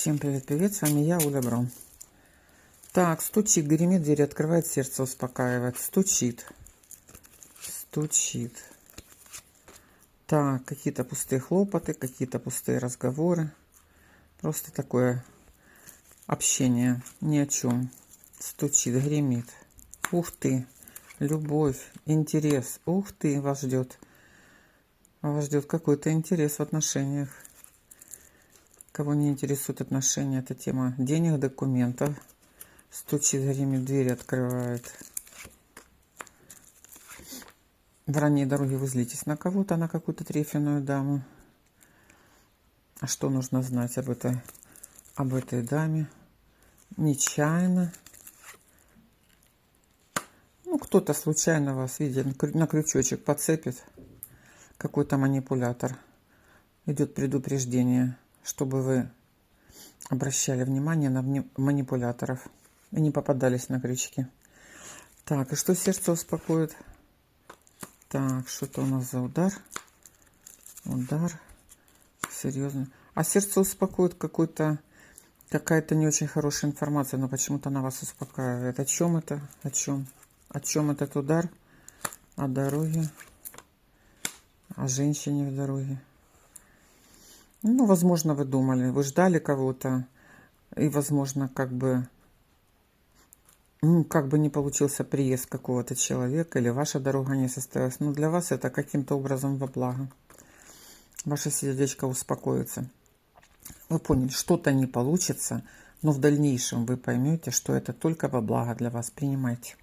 Всем привет-привет, с вами я, Оля Брон. Так, стучит, гремит, дверь открывает, сердце успокаивает. Стучит. Так, какие-то пустые хлопоты, какие-то пустые разговоры. Просто такое общение, ни о чем. Стучит, гремит. Ух ты, любовь, интерес. Ух ты, вас ждет. Вас ждет какой-то интерес в отношениях. Кого не интересуют отношения, это тема денег, документов. Стучит, гремит, дверь открывает. В ранней дороге вы злитесь на кого-то, на какую-то трефенную даму. А что нужно знать об этой даме? Нечаянно. Ну, кто-то случайно вас видит, на крючочек подцепит. Какой-то манипулятор. Идет предупреждение, чтобы вы обращали внимание на манипуляторов и не попадались на крючки. Так, и что сердце успокоит? Так, что-то у нас за удар. Удар. Серьезно. А сердце успокоит какая-то не очень хорошая информация, но почему-то она вас успокаивает. О чем это? О чем? О чем этот удар? О дороге. О женщине в дороге. Ну, возможно, вы думали, вы ждали кого-то, и, возможно, как бы не получился приезд какого-то человека, или ваша дорога не состоялась. Но для вас это каким-то образом во благо. Ваше сердечко успокоится. Вы поняли, что-то не получится, но в дальнейшем вы поймете, что это только во благо для вас. Принимайте.